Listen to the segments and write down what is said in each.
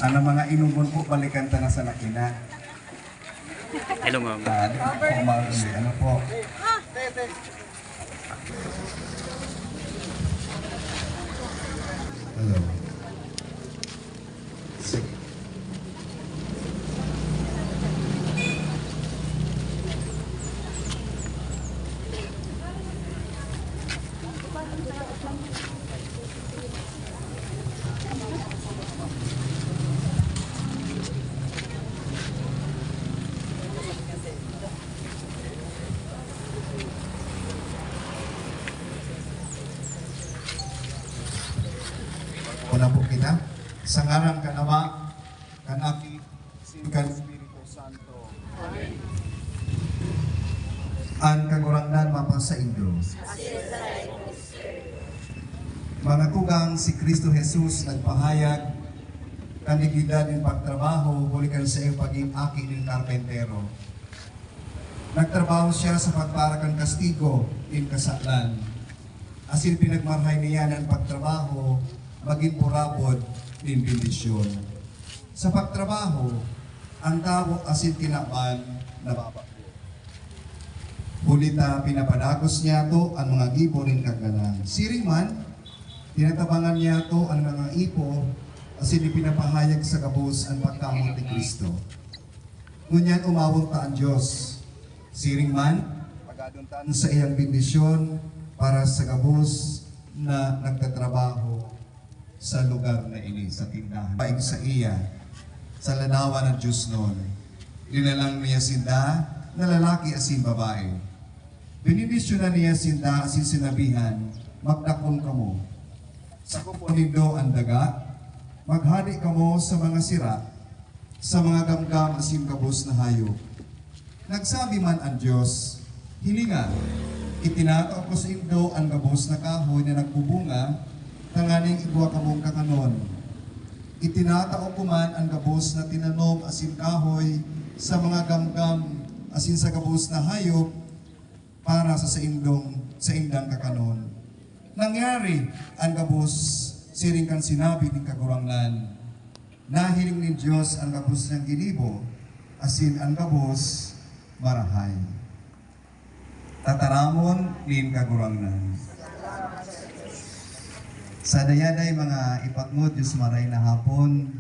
Ano mga inumon po, balikan ta na sa nakina. Hello, ma'am. Ano po? Hello. Sige. Una po kita, sa ngarang kanama, kanaki, kan Espiritu Santo. Amen. Ang kagurangnan mapa sa Indo. Mga kugang si Kristo Jesus nagpahayag kanigidad ng pagtrabaho bulikan sa iyong paging aki ng karpentero. Nagtrabaho siya sa pagparakan kastigo in kasaklan. Asin pinagmarhay niya ng pagtrabaho maging purabod din bendisyon. Sa pagtrabaho, ang tao asin tinaban na babako. Hulita pinapadagos niya to ang mga gibo rin kaganan. Siring man, tinatabangan niya to ang mga ipo asin ipinapahayag sa kabus ang pagkamot ni Kristo. Ngunyan umawag ta ang Diyos. Siring man, pagaduntan sa iyang bendisyon para sa kabus na nagtatrabaho sa lugar na ini, sa tindahan. Paig sa iya, sa lanawa ng Diyos noon, dinalang niya sinda na lalaki asin babae. Binibisyo na niya sinda asin sinabihan, magdakon kamo. Sa kuponindo ang daga, maghari kamo sa mga sira, sa mga gamgam asin kabos na hayop. Nagsabi man ang Diyos, hilinga, itinataw ko sa indo ang kabos na kahoy na nagbubunga, tanganing igwa kamong kakanon. Itinatao ko man ang gabos na tinanom asin kahoy sa mga gamgam asin sa gabos na hayop para sa indang kakanon. Nangyari ang gabos siring kan sinabi ng kagurangnan. Nahiling ni Diyos ang gabos ng gilibo asin ang gabos marahay. Tataramon nin kagurangnan. Sa dayaday mga ipatngod, Diyos maray na hapon.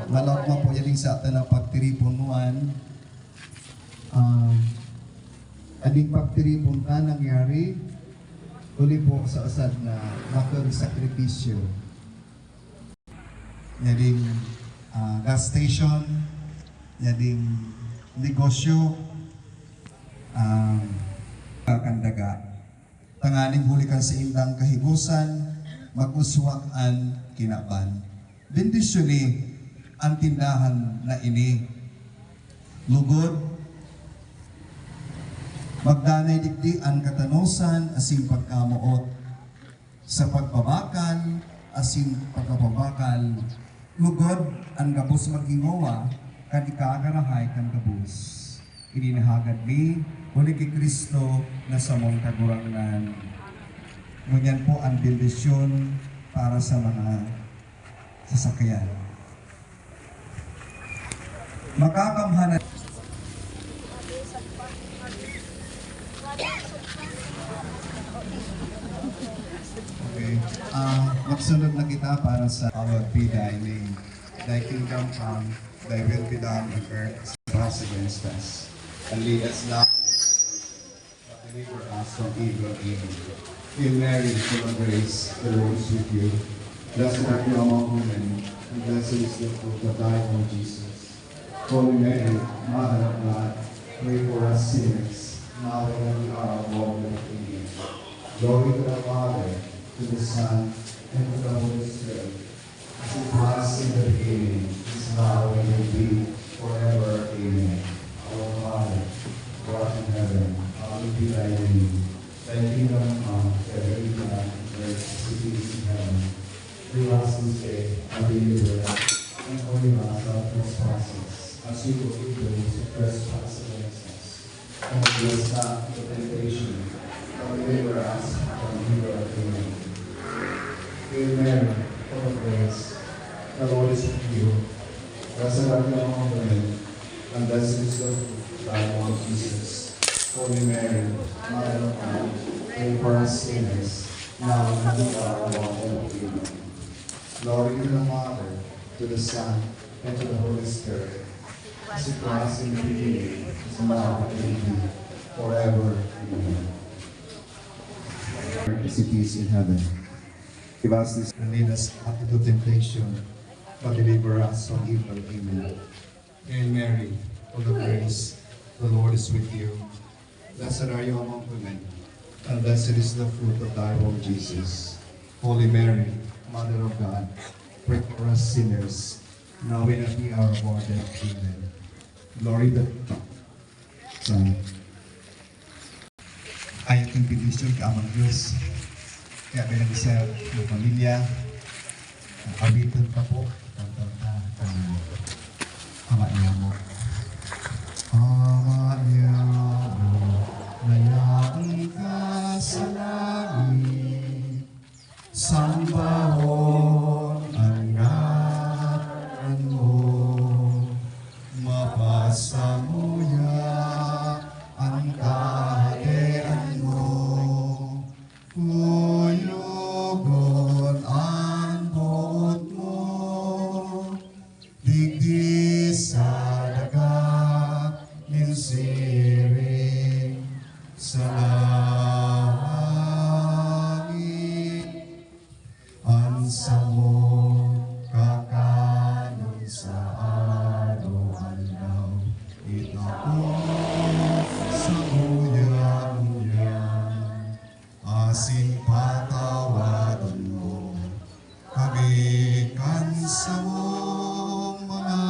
Malawak mo po yaling sa atin ang pagtiripunuan. Ading pagtiripon na nangyari, uli po sa asad na makang sakripisyo. Yaling gas station, yaling negosyo, kandaga. Tanganing hulikan sa indang kahigusan, mag-uswaan kinaban. Bendisyon ni ang tindahan na ini. Lugod, magdanay digdi ang katanosan asin pagkamuot. Sa pagbabakan asin pagkababakal, lugod ang gabos magingawa kan ikagarahay kan gabos. Ininahagad ni huli kay Kristo na sa mong kagurangnan. Ngunyan po ang bendisyon para sa mga sasakyan. Makakamhanan. Okay. Magsunod na kita para sa our pida ini. Thy kingdom come, thy will be done on earth as against us. And lead us not deliver us from evil. Amen. Hail Mary, full of grace, the Lord is with you. Blessed are you among women, and blessed is the fruit of thy womb, Jesus. Holy Mary, Mother of God, pray for us sinners, now and when we are of all the age. Glory to the Father, to the Son, and to the Holy Spirit, as it was in the beginning, is now, and will be forever. Amen. Our Father, who art in heaven, hallowed be thy name. Thy kingdom come, thy will be done on earth as it is in heaven. Give us this day our daily bread, and forgive us our trespasses, as we forgive those who trespass against us. And lead us not into temptation, but deliver us from evil. Amen. Hail Mary, full of grace, the Lord is with you. Blessed are you among women, and blessed is the fruit of thy womb, Jesus. Holy Mary, Mother of God, pray for us sinners, now and at the hour of our death. Glory to the Father, to the Son, and to the Holy Spirit, as it was in the beginning, is now, and will be, forever. Amen. As it is in heaven. Give us this and lead us not into temptation, but deliver us from evil. Amen. Hail Mary, full of grace, the Lord is with you. Blessed are you among women, and blessed is the fruit of thy womb, Jesus. Holy Mary, Mother of God, pray for us sinners, now and at the hour of our death. Amen. Glory to Son. Ayat ng bendisyon ka amang Diyos. Kaya bilang isa ng pamilya, abitan ka po, ama niya mo. Ama niya mo, mayroon ka sa langit, sambahon ang ngalan mo, mapasamuya ang kaharian mo, kuyugon ang buot mo, digdi sa dagat, ninsiring sa langit, ang samo kakanon sa araw-araw, itapon sa uyan-uyan, asin patawaran mo, kabikan sa mong mga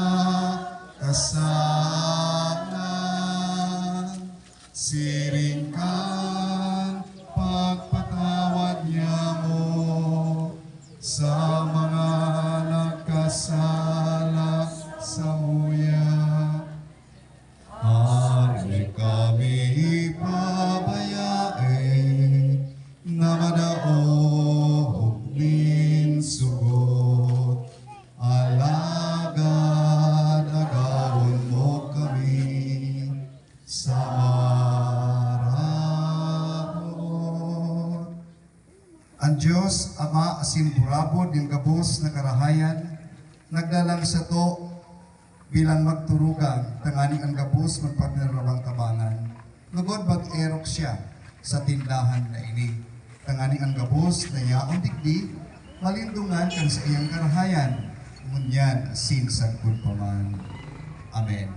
kasalanan, siringkan pagpatawad niya mo sa mga nagkasala sa muya. Hari kami ipabayae, na madaog minsugot, alagad agawon mo kami sa marabot. Ang Diyos, Ama, asin burabod, din gabos na karahayan, nagdalang sa to, bilang magturugang, tanganing ang gabos magpapinarabang tabangan. Lugod bag-erok siya sa tindahan na ini. Tanganing ang gabos na yaong digdi, malindungan kan sa iyang karahayan. Ngunyan, asin sa paman. Amen.